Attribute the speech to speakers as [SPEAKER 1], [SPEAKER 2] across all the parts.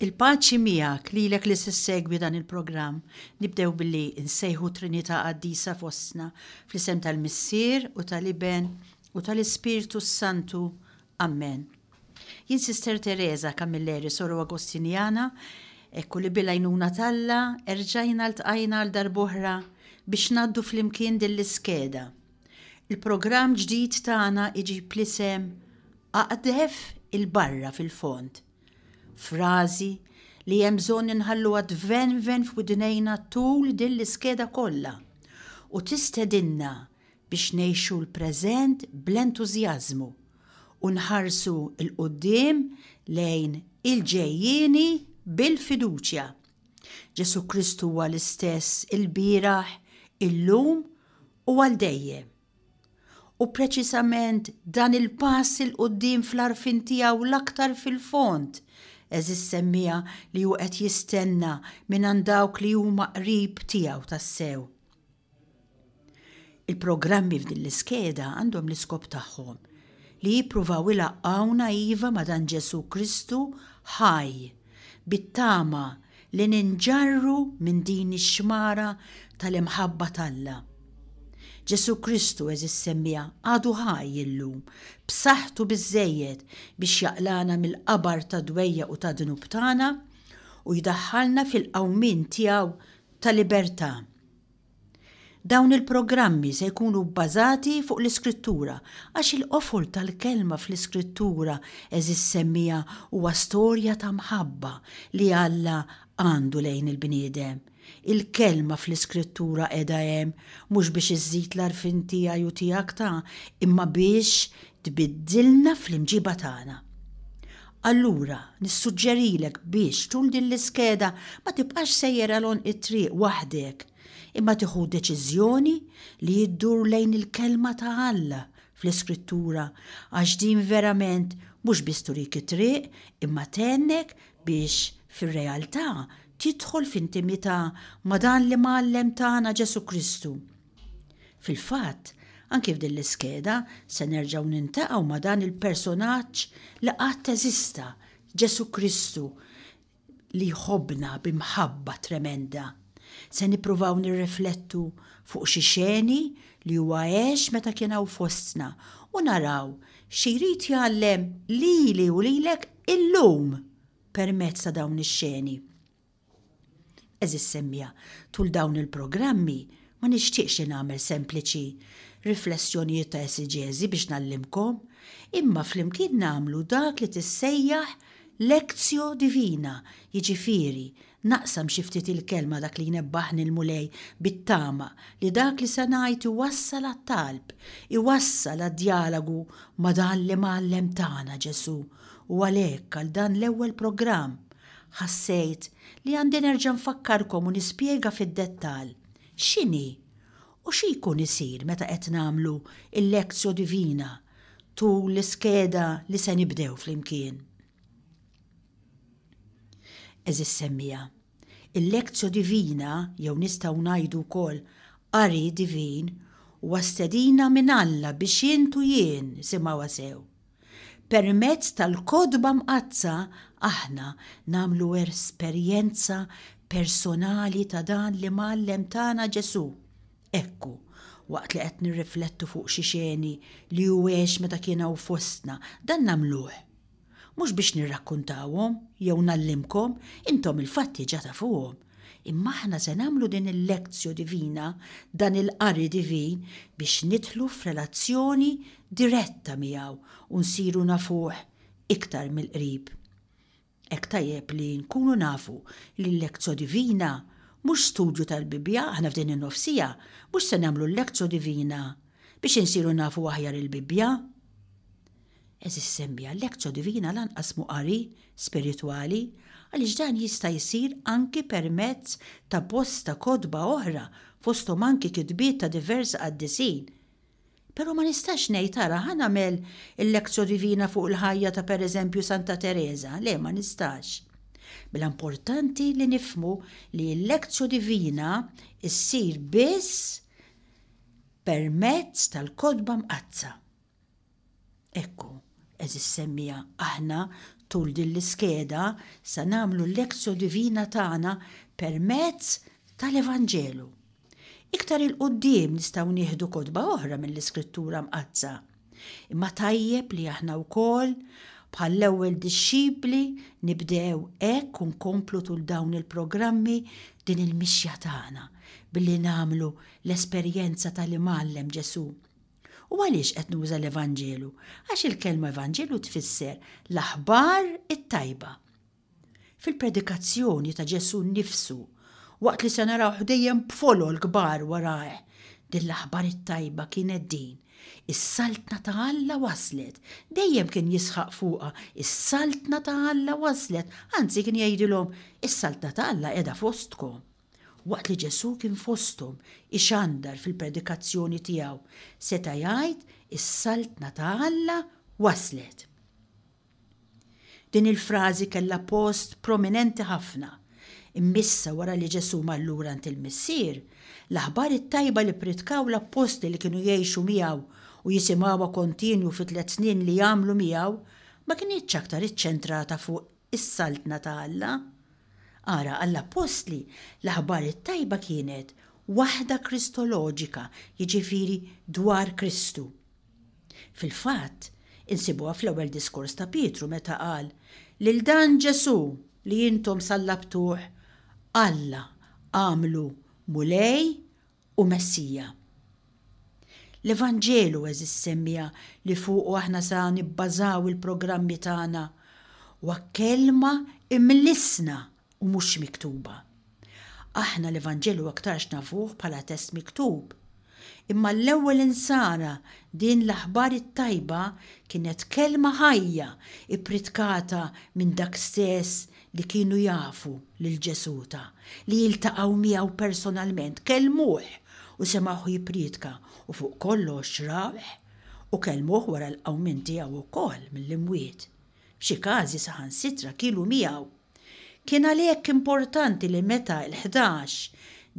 [SPEAKER 1] Il-paċi miegħek lilek li sissegwi dan il-programm. Nibdew billi nsejħu Trinità Qaddisa fostna fl-isem tal-Missier u tal-Iben u tal-Ispiritu Santu. Amen. Jien Sister Teresa Camilleri Soro Agostinjana, ekku li bil-għajnuna Talla erġajna l-tqajna għal darbohra biex naddu fl-imkien dill-iskeda. Il-programm ġdid tagħna iġib l-isem Aqdef il-barra fil-fond. Frażi li hemm bżonn inħallu ven f'widnejna tul din l-iskeda kollha u tistedinna biex ngħixu l-preżent bl-entużjażmu u nħarsu l-qudiem lejn il-ġejjieni bil-fiduċja. Ġesu Kristu huwa l-istess il-bieraħ, illum u għal dejjem. U preċisament dan il-pass il-qudiem fl-arfin tiegħu l-aktar fil-fond eżis semmija li hu qed jistenna minn dawk li huma qrib tiegħu tassew. Il-programmi f'din l-iskeda għandhom l-iskop tagħhom li jippruvaw ilaqqawna iva ma' dan Ġesu Kristu ħaj bit-tama li ninġarru minn din ix-xmara tal-imħabba Talla. Ġesu Kristu eżis semmija għadu ħaj illum, b'saħħtu biżżejjed biex jaqlana mill-qabar ta' dwejja u ta' dnub tagħna u jdaħħalna fil-qawmin tiegħu ta' libertà. Dawn il-programmi se jkunu bbażati fuq l-Iskrittura għax il-qofol tal-kelma fl-Iskrittura eżis semmija huwa storja ta' mħabba li Alla għandu lejn il-bniedem. Il-kelma fl-Iskrittura qiegħda hemm mhux biex iżżid l-arfin tiegħi u tiegħek imma biex tbiddilna fl-imġiba tagħna. Allura nissuġġerilek biex tul din l-iskeda ma tibqax sejjer għalhom it-triq waħdek, imma tieħu deċiżjoni li jiddur lejn il-kelma ta' Alla fl-Iskrittura għax din verament mhux biss turik it-triq imma tennek biex fir-realtà tidħol f'intimità ma' dan li mgħallem tagħna Ġesu Kristu. Fil-fatt, anke f'din l-iskeda se nerġgħu nintaqgħu ma' dan il-personaġġ li qatt teżista, Ġesu Kristu, li jħobbna b'imħabba tremenda. Se nippruvaw nirriflettu fuq xi xeni li huwa għex meta kien hawn fostna u naraw xi jrid jgħallem lili u lilek illum permezz ta' dawn ix-xeni. Eżis semmija tul dawn il-programmi ma nixtieqx nagħmel sempliċi riflessjonijiet ta' eżeġeżi biex nallimkom, imma flimkien nagħmlu dak li tissejjaħ lezzjo divina, jiġifieri naqsam xi ftit il-kelma dak li jnebbaħni l-mulej bit-tama li dak li se ngħid iwassal għat-talb, iwassal għad-dialogu ma' dan li mgħallem tagħna Ġesu u għalhekk għal dan l-ewwel programm ħassejt li għandi nerġa' nfakkarkom u nispjega fid-dettall x'inhi u xi jkun isir meta qed nagħmlu il-lezzjo divina tul l-iskeda li se nibdew flimkien. Eżis semmija, il-lezzjo divina jew nistgħu ngħidu wkoll qari divin huwa stedina minn Alla biex intu jien simgħuha sew. Permezz tal-kodba mqazza aħna nagħmlu esperjenza personali ta' dan li mgħallem tagħna Ġesu. Ekku, waqt li qed nirriflettu fuq xi xeni li huwex meta kien hawn fostna, dan nagħmluh. Mhux biex nirrakkuntawhom jew nallimkom, intom il-fatti ġa tafuhom. Imma aħna se nagħmlu din il-lezzjo divina, dan il-qari divin biex nidħlu f'relazzjoni diretta miegħu u nsiru nafuh iktar mill-qrib. Hekk tajjeb li nkunu nafu li l-lezzjo divina mhux studju tal-Bibja aħna f'din in-nofsija, mhux se nagħmlu l-lezzjo divina biex insiru nafu aħjar il-Bibja. Eżis semmija l-lezzjo divina lanqas qari spiritwali għaliex dan jista' jsir anki permezz ta' bosta kodba oħra fosthom anki kitbiet ta' diversi qaddisin. Però ma nistax ngħid ara ħa nagħmel il-lezzjo divina fuq il-ħajja ta' pereżempju Santa Teresa, le ma nistax. Bil-importanti li nifhmu li l-lezzjo divina issir biss permezz tal-kodba mqazza. Ekku, eżis semmija aħna tul din l-iskeda sa nagħmlu l-lezzjo divina tagħna permezz tal-Evanġelu. Iktar il-qoddim nistgħu nieħdu kotba oħra mill-Iskrittura mqazza. Imma tajjeb li aħna wkoll bħall-ewwel dixxipli nibdew hekk u nkomplu tul dawn il-programmi din il-mixja tagħna billi nagħmlu l-esperjenza tal-imgħallem Ġesu. U għaliex qed nuża l-Evanġelu? Għax il-kelma Evanġelu tfisser l-aħbar it-tajba. Fil-predikazzjoni ta' Ġesu nnifsu, waqt li se naraw dejjem b'folol kbar warah, din l-aħbar it-tajba kienet din. Is-saltna ta' Alla waslet, dejjem kien jisħaq fuqha, is-saltna ta' Alla waslet, anzi kien jgħidilhom is-saltna ta' Alla qiegħda fostkom. Waqt li Ġesu kien fosthom ixandar fil-predikazzjoni tiegħu, seta' jgħid is-saltna ta' Alla waslet. Din il-frażi kellha post prominenti ħafna. Immissa wara li Ġesu mallura ant il-missier, l-aħbar it-tajba li pritkaw l-apposti li kienu jgħixu miegħu u jisimgħuha kontinju fi 3 snin li jagħmlu miegħu, ma kienitx aktar iċċentrata fuq is-saltna ta' Alla. Ara għall-apostli l-aħbar it-tajba kienet waħda kristoloġika, jiġifieri dwar Kristu. Fil-fatt, insibuha fl-ewwel diskors ta' Pietru meta qal lil dan Ġesu li intom sallabtuh Alla għamlu mulej u Messija. L-Evanġelu eżis semmija li fuqu aħna sa nibbażaw il-programmi tagħna huwa kelma imlissna u mhux miktuba. Aħna l-Evanġelu aktarx nafuh bħala test miktub. Imma l-ewwel insara din l-aħbar it-tajba kienet kelma ħajja ippritkata minn dak stess li kienu jafu lil Ġesuta, li jiltaqgħu miegħu personalment, kelmuh u semgħuh jippritka u fuq kollox rawh u kelmuh wara l-qawmien tiegħu wkoll mill-imwiet. F'xi każi saħansitra kielu miegħu. Kien għalhekk importanti li meta l-11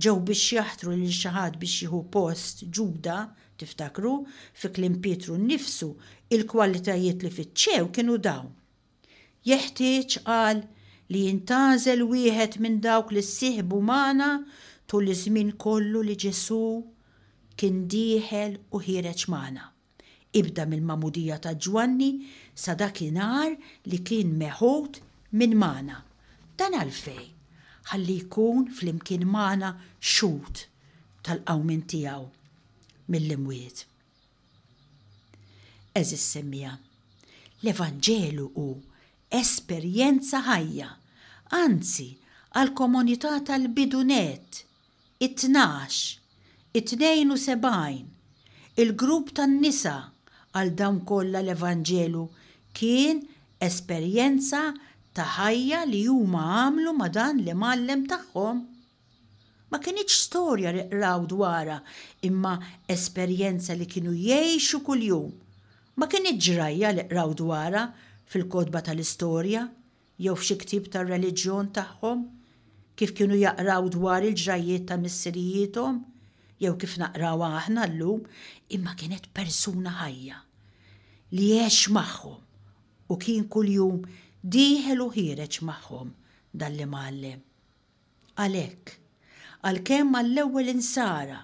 [SPEAKER 1] ġew biex jaħtru lil xi ħadd biex jieħu post Ġuda, tiftakru, fi kliem Pietru nnifsu il-kwalitajiet li fiċċew kienu dawn. Jeħtieġ qal li jintażel wieħed minn dawk li ssieħbu magħna tul iż-żmien kollu li Ġesu kien dieħel u ħireġ magħna. Ibda mill-mamudija ta' Ġwanni sa dakinhar li kien meħud minn magħna. Dan għalfej ħalli jkun flimkien magħna xut tal-qawmien tiegħu mill-imwiet. Eżis semmija, l-Evanġelu hu esperjenza ħajja, anzi għall-komunità tal-bidunet, 72, il-grupp tan-nisa għal dawn kollha l-Evanġelu kien esperjenza ta' ħajja li huma għamlu ma' dan li mallem tagħhom. Ma kienx storja li qraw dwarha, imma esperjenza li kienu jgħixu kuljum. Ma kienx ġrajja li qraw dwarha fil-kotba tal-istorja jew f'xi ktieb tar-reliġjon tagħhom, kif kienu jaqraw dwar il-ġrajiet ta' missirijiethom, jew kif naqrawha aħna llum, imma kienet persuna ħajja li jgħix magħhom u kien kuljum dieħel u ħireġ magħhom dan-li mgħallem. Għalhekk, għalkemm għall-ewwel insara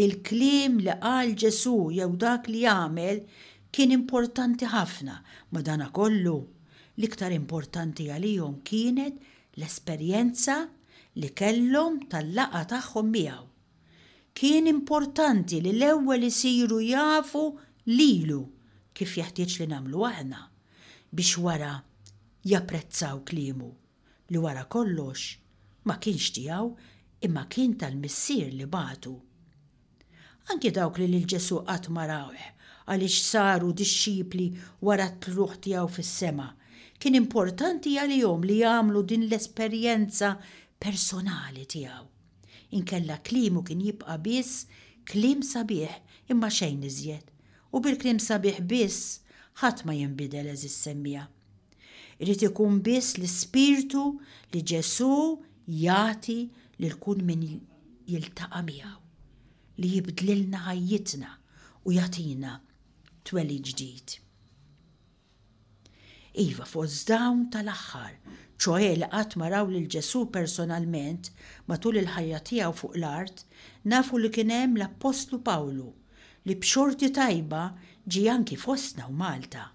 [SPEAKER 1] il-kliem li qal Ġesu jew dak li jagħmel kien importanti ħafna, madankollu l-iktar importanti għalihom kienet l-esperjenza li kellhom tal-laqgħa tagħhom miegħu. Kien importanti li l-ewwel isiru jafu lilu kif jeħtieġ li nagħmlu aħna biex wara japprezzaw kliemu li wara kollox ma kienx tiegħu imma kien tal-missier li bagħtu. Anki dawk li lil Ġesu qatt ma rawh għaliex saru dixxipli wara t-tluq tiegħu fis-sema, kien importanti għalihom li jagħmlu din l-esperjenza personali tiegħu. Inkella kliemu kien jibqa' biss kliem sabiħ imma xejn iżjed, u bil-kliem sabiħ biss ħadd ma jinbidel eżis semmija. Irid ikun biss l-ispirtu li Ġesu jagħti lil kull min jiltaqa' miegħu, li jibdlilna ħajjitna u jagħtina twelid ġdid. Iva fost dawn tal-aħħar, ċoħe li qatt ma raw lil Ġesu personalment matul il-ħajja tiegħu fuq l-art, nafu li kien hemm l-Apostlu Pawlu li b'xorti tajba ġie anki fostna u Malta.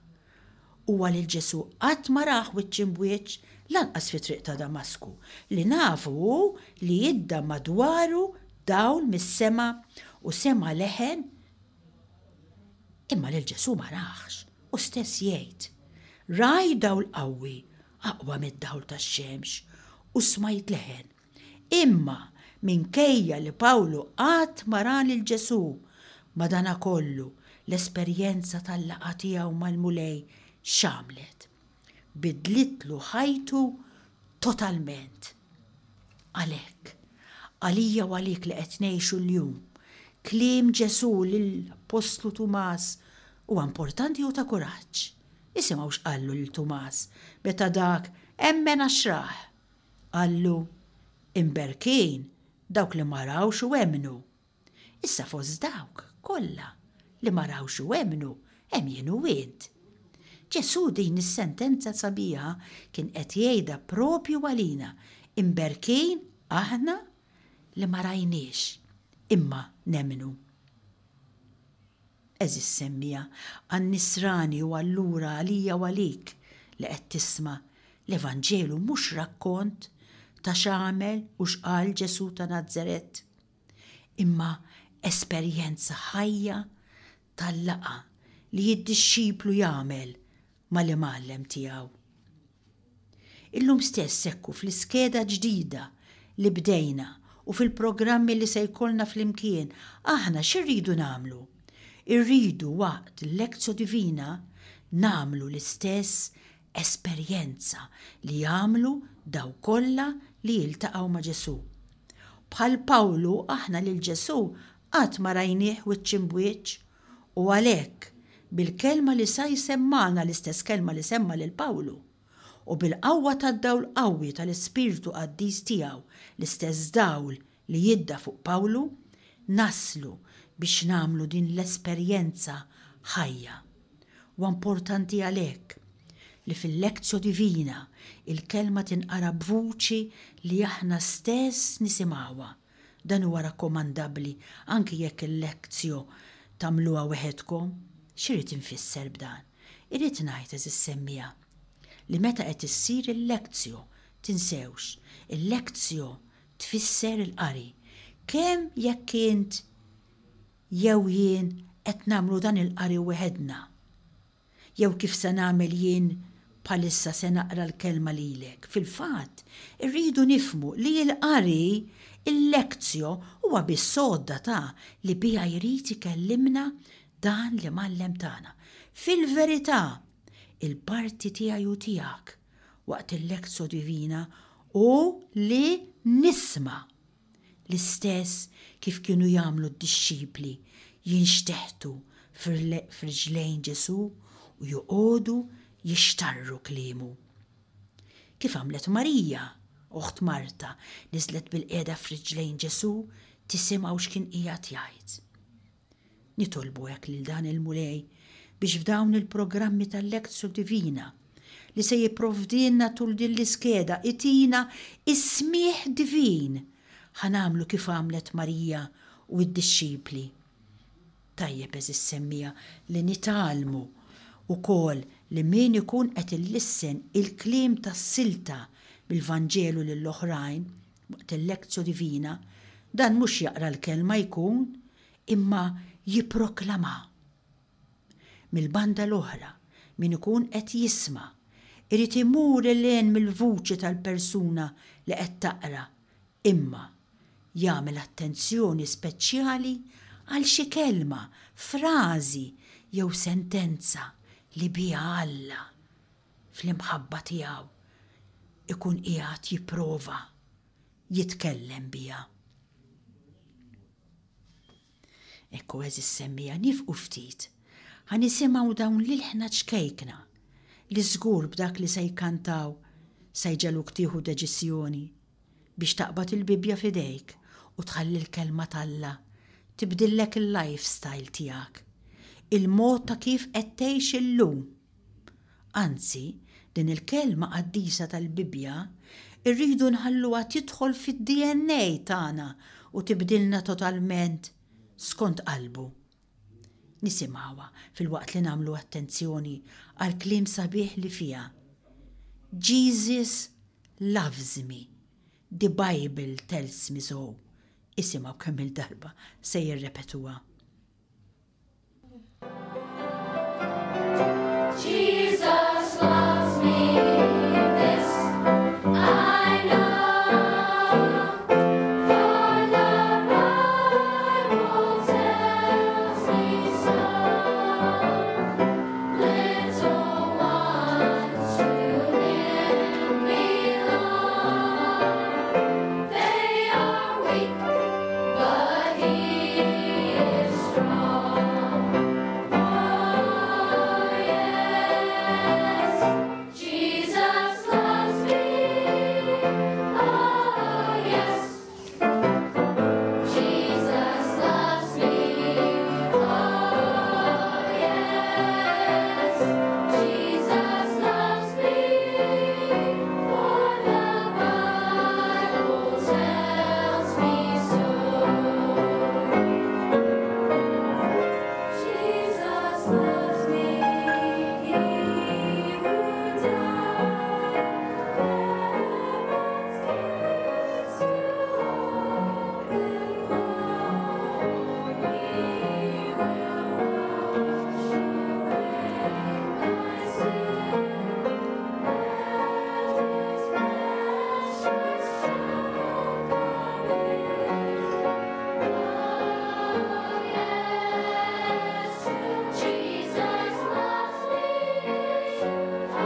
[SPEAKER 1] Huwa lil Ġesu qatt ma rah wiċċ imwiċċ lanqas fi triq ta' Damasku li nafu li jidda madwaru dawl mis-sema u sema leħen, imma lil Ġesu ma raħx u stess jgħid raj dawl qawwi aqwa mid-dawl tax-xemx u smajt leħen. Imma minkejja li Pawlu qatt ma ra lil Ġesu madanakollu l-esperjenza tal-laqgħa tiegħu mal-mulej x'għamlet. Bidlitlu ħajtu totalment. Għalhekk, għalija u għalik li qed ngħixu llum, kliem Ġesu lill-Apostlu Tumas huwa importanti u ta' kuraġġ. Isimgħu x'qallu lil Tumas meta dak emmen għax-xraħ. Qallu imberkin dawk li ma rawx u emnu. Issa fost dawk kollha li ma rawx u emnu hemm jien u int. Ġesu din is-sentenza sabiħa kien qed jgħidha propju għalina, imberkin aħna li ma rajniex imma nemmnu. Eżis semmija għan-nisrani u allura għalija u għalik li qed tisma' l-Evanġelu mhux rakkont ta' x'għamel u x'qal Ġesu ta' Nażaret, imma esperjenza ħajja tal-laqa li jid-dixxiplu jagħmel mal-imgħallem tiegħu. Illum stess ekku fl-iskeda ġdida li bdejna u fil-programmi li se jkollna flimkien aħna x'irridu nagħmlu? Irridu waqt l-Lezzjo Divina nagħmlu l-istess esperjenza li jagħmlu daw kollha li jiltaqgħu ma' Ġesu. Bħal Pawlu aħna lil Ġesu qatt ma rajnieh wiċċ imwiċċ u għalhekk bil-kelma li sa jsemmana l-istess kelma li semma lil Pawlu u bil-qawwa tad-dawl qawwi tal-Ispiritu Qaddiż tiegħu l-istess dawl li jidda fuq Pawlu naslu biex nagħmlu din l-esperjenza ħajja. U importanti għalhekk li fil-Lezzjo Divina il-kelma tinqara b'vuċi li aħna stess nisimgħuha. Dan huwa rakkomandabbli anki jekk il-lezzjo tagħmluha weħedkom. X'irid infisser b'dan? Irid ngħid eżis semmija li meta qed issir il-lezzjo tinsewx, il-lezzjo tfisser il-qari. Kemm jekk int jew jien qed nagħmlu dan il-qari weħedna. Jew kif se nagħmel jien bħalissa se naqra l-kelma lilek. Fil-fatt, irridu nifhmu li l-qari il-lezzjo huwa bis-sodda ta' li biha jrid ikellimna dan li mallem tagħna. Fil-verità, il-parti tiegħi u tiegħek waqt il-Lezzjo Divina u li nisma' l-istess kif kienu jagħmlu d-dixxipli jinxteħtu f'riġlejn Ġesu u joqogħdu jixtarru kliemu. Kif għamlet Marija, oħt Marta, niżlet bil-qiegħda f'riġlejn Ġesu tisimgħu x'kien qiegħed jgħid. Nitolbu hekk lil dan il-mulej biex f'dawn il-programmi tal-Lezzjo Divina li se jipprovdilna tul din l-iskeda itina is-smieħ divin ħanamlu kif għamlet Marija u d-dixxipli. Tajjeb eżis semmija li nitalmu ukoll li min ikun qed illissen il-kliem tas-silta bil-Vanġelu lill-oħrajn waqt il-Lezzjo Divina, dan mhux jaqra l-kelma jkun imma jipproklama. Mill-banda l-oħra min ikun qed jisma' irid imur lejn mill-vuċi tal-persuna li qed taqra imma jagħmel attenzjoni speċjali għal xi kelma, frażi jew sentenza li biha Alla fl-imħabba tiegħu ikun qiegħed jipprova jitkellem biha. Ekku eżis semmija nifqu ftit ħanisimgħu dawn l-ilħna ċkejkna li żgur b'dak li se jkantaw se jġeluk tieħu deċiżjoni biex taqbad il-Bibja f'idejk u tħalli l-kelma t'Alla tibdillek il-lifestyle tiegħek, il-mod ta' kif qed tgħix illum. Anzi, Din il-kelma qaddisa tal-Bibja irridu nħalluha tidħol fid-DNA tagħna u tibdilna totalment skont qalbu. Nisimgħuha fil-waqt li nagħmlu attenzjoni għal kliem sabiħ li fiha. Jesus loves me. The Bible tells me so. Isimgħu kemm il-darba se jirrepetuha.
[SPEAKER 2] Jesus loves me, this I know, for the Bible tells me so. Little ones to Him belong. They are weak, but He is strong. Oh, yes, Jesus loves me. Oh, yes, Jesus loves me. Oh, yes, Jesus loves me. For the Bible tells me so. Jesus loves me, He who died, heaven's gates to open wide. He will wash away my sin, and His precious child come in. Oh,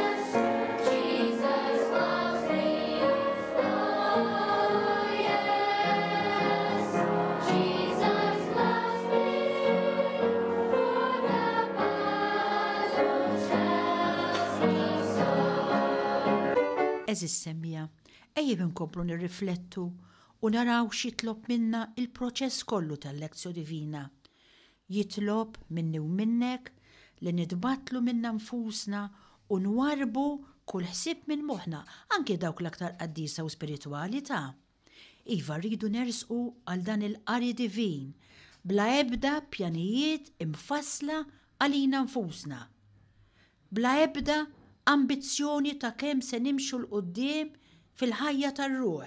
[SPEAKER 2] yes, Jesus loves me. Oh, yes, Jesus loves me. Oh, yes, Jesus loves me. For the Bible tells me so.
[SPEAKER 1] Eżis semmija, ejjeb inkomplu nirriflettu u naraw x'jitlob minna il-proċess kollu tal-lezzju divina. Jitlob minni u minnek li nitbatlu minna nfusna u nwarbu kull ħsieb minn moħħna, anke dawk l-aktar qaddisa u spiritwali ta'. Iva rridu nersqu għal dan il-qari divin bla ebda pjanijiet imfassla għalina nfusna. Bla ebda ambizzjoni ta' kemm se nimxu l-qoddim fil-ħajja tar-ruħ.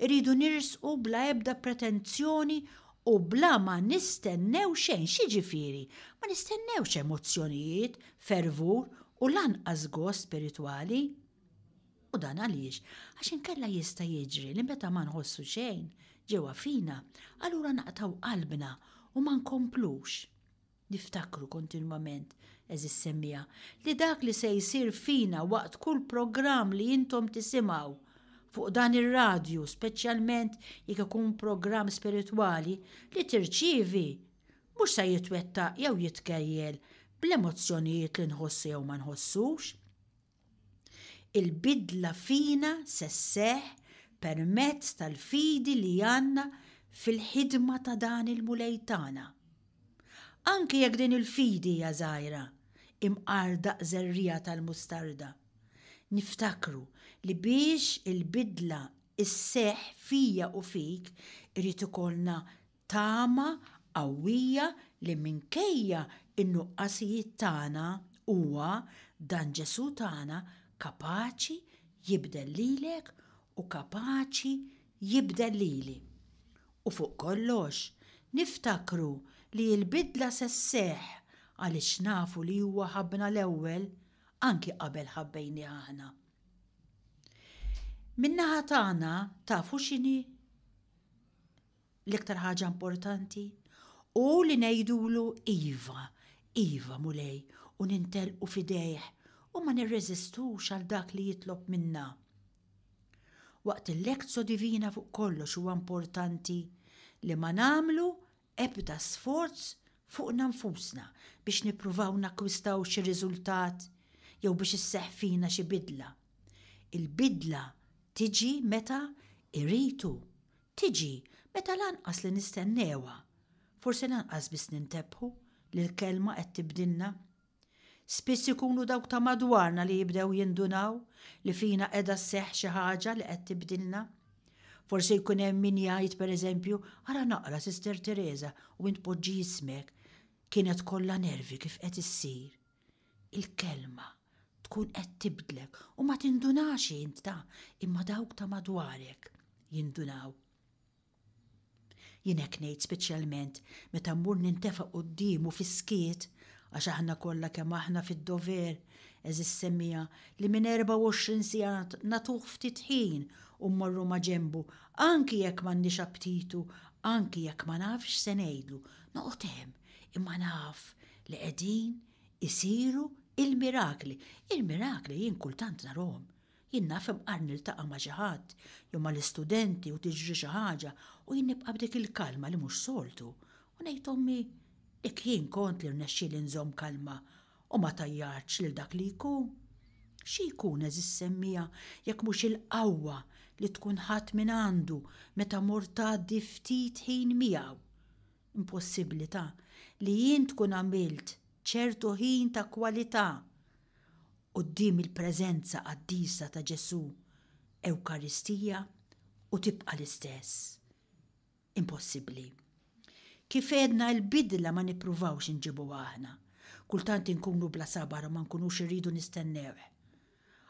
[SPEAKER 1] Irridu nirsqu bla ebda pretenzjoni u bla ma nistennew xejn. Xiġifieri, ma nistennewx emozzjonijiet, fervur u lanqas gost spiritwali. U dan għaliex, għax inkella jista' jiġri li meta ma nħossu xejn ġewwa fina, allura naqtaw qalbna u ma nkomplux. Niftakru kontinwament, eżis semmija, li dak li se jsir fina waqt kull programm li intom tisimgħu fuq dan ir-radju, speċjalment jekk ikun programm spiritwali li tirċievi, mhux se jitwettaq jew jitkejjel bl-emozzjonijiet li nħossu jew ma nħossux. Il-bidla fina se sseħħ permezz tal-fidi li għandna fil-ħidma ta' dan il-mulej tagħna. Anke jekk din il-fidi hija żgħira, imqarda żerrija tal-mustarda. Niftakru li biex il-bidla isseħħ fija u fik irid ikollna tama qawwija li minkejja in-nuqqasijiet tagħna huwa dan Ġesu tagħna kapaċi jibdel lilek u kapaċi jibdel lili. U fuq kollox niftakru li l-bidla se sseħħ għaliex nafu li huwa ħabbna l-ewwel anki qabel ħabbejni aħna. Min-naħa tagħna tafu x'inhi l-iktar ħaġa importanti u li ngħidulu iva mulej u nintelqu fidejh u ma nirreżistux għal dak li jitlob minna. Waqt il-lezzju divina fuq kollox huwa importanti li ma nagħmlu ebda sforz fuqna nfusna biex nippruvaw nakkwistaw xi riżultat jew biex isseħħ fina xi bidla. Il-bidla tiġi meta irritu, tiġi meta lanqas li nistennewha. Forsi lanqas biss nintebħu li l-kelma qed tibdilna. Spiss ikunu dawk ta' madwarna li jibdew jindunaw li fina qiegħda sseħħ xi ħaġa li qed tibdilna. Forsi jkun hemm min jgħid pereżempju, ara naqra Sister Teresa u int poġġi jismek kienet kollha nervi kif qed issir. Il-kelma tkun qed tibdlek u ma tindunax int imma dawk ta' madwarek jindunaw. Jien hekk ngħid speċjalment meta mmur nintefa' quddiem u fiskiet għax aħna kollha kemm aħna fid-dover eżis semmija li minn 24 sija nagħtuh ftit ħin u mmorru ma' ġenbu anki jekk m'għandniex apptitu, anki jekk ma nafx se ngħidlu, noqgħod hemm imma naf li qegħdin isiru il-mirakli. Il-mirakli jien kultant narhom. Jien naf imqar niltaqa' ma' xi ħadd jew mal-istudenti u tiġri xi ħaġa u jien nibqa' b'dik il-kalma li mhux soltu. U ngħid ommi dik jien kont li rnexxieli nżomm kalma u ma tajjarx lil dak li jkun. Xi jkun eżis semmija jekk mhux il-qawwa li tkun ħadd minn għandu meta mor tgħaddi ftit ħin miegħu. Impossibbli li jien tkun għamilt ċertu ħin ta' kwalità quddiem il-preżenza qaddisa ta' Ġesu, Ewkaristija u tibqa' l-istess. Impossibbli. Kif edna l-bidla ma nippruvawx inġibu aħna. Kultant inkunu bla sabar ma nkunux irridu nistennew.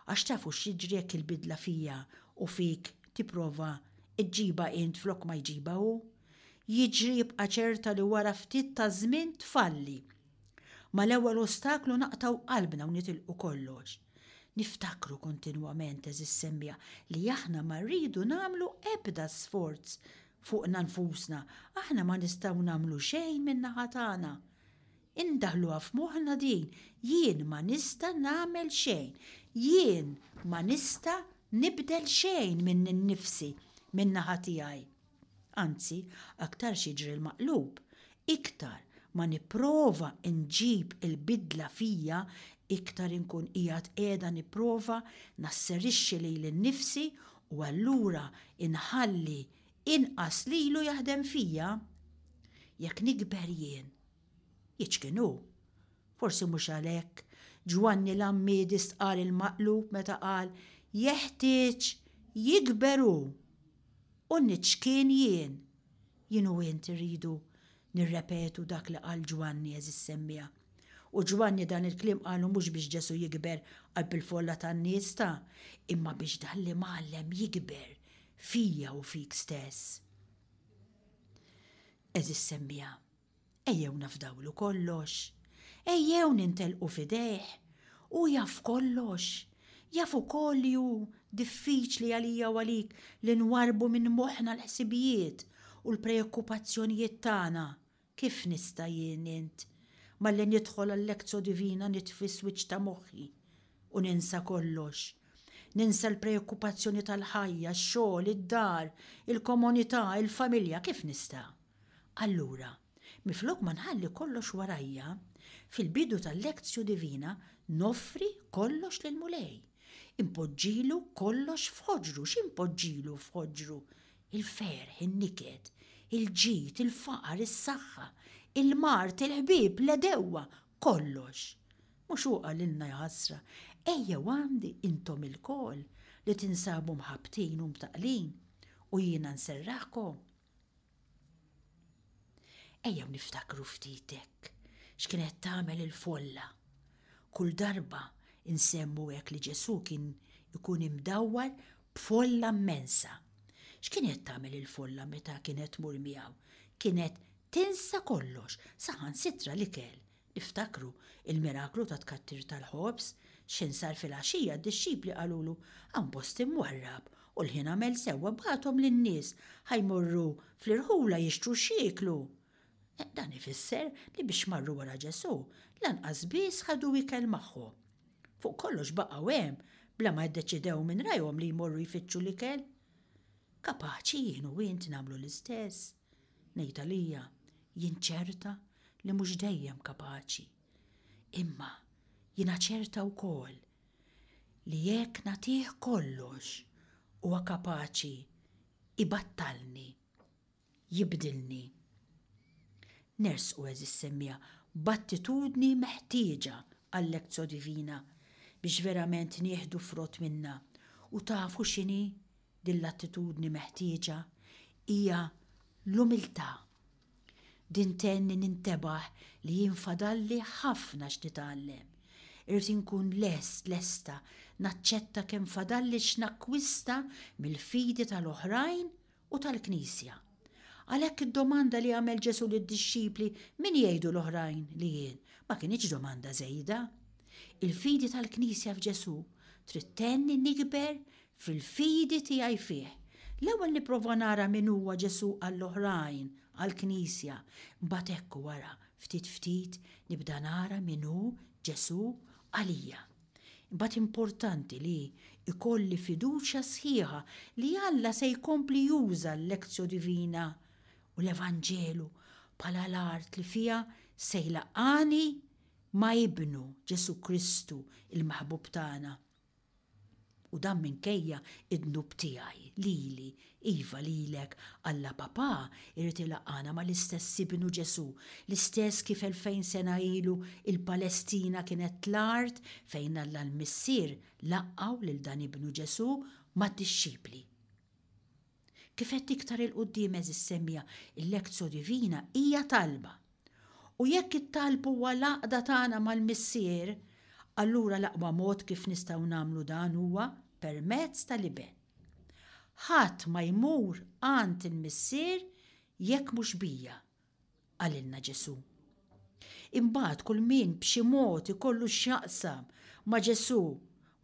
[SPEAKER 1] Għax tafu x'jiġri jekk il-bidla fija u fik tipprova iġġiba int flok ma jġiba hu. Jiġri jibqa' ċerta li wara ftit ta' żmien tfalli. Ma l-ewwel ostaklu naqtaw qalbna u nitilqu kollox. Niftakru kontinwament eżis semmija li aħna ma rridu nagħmlu ebda sforz fuqna nfusna, aħna ma nistgħu nagħmlu xejn min-naħa tagħna. Indaħluha f'moħħna din, jien ma nista' nagħmel xejn, jien ma nista' nibdel xejn minn innifsi min-naħa tiegħi. Anzi, aktar xiġri l-maqlub, iktar ma nipprova nġib il-bidla fija, iktar inkun qiegħed qiegħda nipprova nasserixxi lil innifsi u allura inħalli inqas lilu jaħdem fija. Jekk nikber jien. Jiċkinu. Forsi mhux għalhekk Ġwanni l-Ammidis qal il-maqlub meta qal jeħtieġ jikberu u niċkien jien. Jien u int irridu nirrepetu dak li qal Ġwanni eżis semmija. U Ġwanni dan il-kliem qalu mhux biex Ġesu jikber qalb il-folla tan-nies imma biex dan li mgħallem jikber fija u fik stess. Eżis semmija, ejjew nafdawlu kollox, ejjew nintelqu fidejh u jaf kollox, jaf ukoll li hu diffiċli għalija u għalik li nwarbu minn moħħna l-ħsibijiet u l-preokkupazzjonijiet tagħna. Kif nista' jien int malli nidħol għall-lezzjo divina nitfi s-swiċċ ta' moħħi u ninsa kollox. Ninsa l-preokkupazzjoni tal-ħajja, x-xogħol, id-dar, il-komunità, il-familja, kif nista'? Allura, miflok ma nħalli kollox warajja, fil-bidu tal-lezzju divina noffri kollox lil mulej. Impoġġilu kollox f'ħoġru, x'impoġġilu f'ħoġru? Il-ferħ, in-niked, il-ġid, il-faqar, is-saħħa, il-mart, il-ħbieb, l-edewwa, kollox. Mhux huqa lilna jħassra, ejja għandi intom il-kol li tinsabu mħabtin u mtaqlin u jiena nserraħkom. Ejja niftakru ftitek x'kienet tagħmel il-folla. Kull darba insemmu hekk li Ġesu kien ikun imdawwar b'folla immensa. X'kienet tagħmel il-folla meta kienet tmur miegħu? Kienet tinsa kollox, saħansitra l-ikel. Niftakru il-miraklu ta' tkattir tal-ħobs, x'in sar fil-għaxija d-disċipli qalulu hawn post imwarrab u l-ħin għamel sewwa bħathom lin-nies ħajmorru fl-irħula jixtru x'jieklu. Dan ifisser li biex marru wara Ġesu lanqas biss ħadu ikel magħhom. Fuq kollox baqgħu hemm bla ma jiddeċidew minn rajhom li jmorru jfittxu l-ikel. Kapaċi jien u int nagħmlu l-istess. Ngħid għalija jien ċerta li mhux dejjem kapaċi. Imma jiena ċerta wkoll li jekk nagħtih kollox huwa kapaċi ibattalni, jibdilni. Nersqu eżis semmija battitudni meħtieġa għall-lezzjo divina biex verament nieħdu frott minna. U tafu x'inhi din l-attitudni meħtieġa hija l-umiltà. Din tenni nintebaħ li jinfadalli ħafna x'nitgħallem. Irrid inkun lesta naċċetta kemm fadalli x'nakkwista mill-fidi tal-oħrajn u tal-Knisja. Għalhekk id-domanda li għamel Ġesu lid-dixxipli min jgħidu l-oħrajn li jien ma kienx domanda żejda. Il-fidi tal-Knisja f'Ġesu trid tenni nikber fil-fidi tiegħi fih. L-ewwel nipprova nara min huwa Ġesu għall-oħrajn, għall-Knisja, mbagħad hekk wara ftit nibda nara min hu Ġesu għalija. Imbagħad importanti li ikolli fiduċja sħiħa li Alla se jkompli juża l-lezzjo divina u l-Evanġelu bħala l-art li fiha se jlaqani ma' ibnu Ġesu Kristu il-maħbub tagħna. U dan minkejja id-dnub tiegħi lili, iva lilek, Alla Papà irid ilaqana ma l-istess ibnu Ġesu, l-istess kif 2000 sena ilu il-Palestina kienet l-art fejn Alla l-Missier laqgħu lil dan ibnu Ġesu mad-dixxipli. Kif qed iktar il-qudiem semmija il-lezzjo divina hija talba. U jekk it-talbu huwa l-għaqda tagħna mal-Missier, allura l-aqwa mod kif nistgħu nagħmlu dan huwa permezz tal-iben. Ħadd ma jmur għand il-Missier jekk mhux bija, għalilna Ġesu. Imbagħad kull min b'xi mod ikollu x'jaqsam ma' Ġesu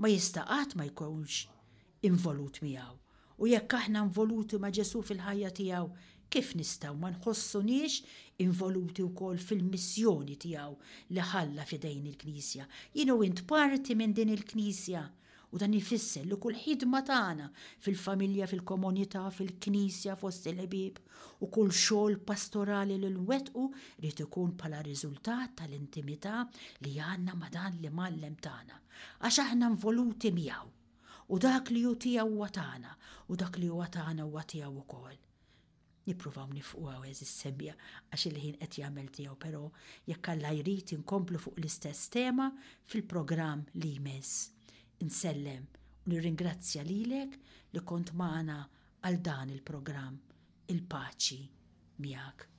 [SPEAKER 1] ma jista' qatt ma jkunx involut miegħu. U jekk aħna involuti ma' Ġesu fil-ħajja tiegħu, kif nistgħu ma nħossuniex involuti wkoll fil-missjoni tiegħu li ħalla f'idejn il-Knisja. Jien u int parti minn din il-Knisja u dan ifisser li kull ħidma tagħna fil-familja, fil-komunità, fil-Knisja fost il-ħbieb u kull xogħol pastorali li nwettqu rid ikun bħala riżultat tal-intimità li għandna ma' dan li mallem tagħna. Għax aħna involuti miegħu u dak li hu tiegħu huwa tagħna u dak li huwa tagħna huwa tiegħu wkoll. Nippruvaw nifqu għawez is-semmija għax il-ħin qed jagħmel tiegħu, però jekk Alla jrid inkomplu fuq l-istess tema fil-programm li jmiss. Insellem u nirringrazzja lilek li kont magħna għal dan il-programm. Il-paċi miegħek.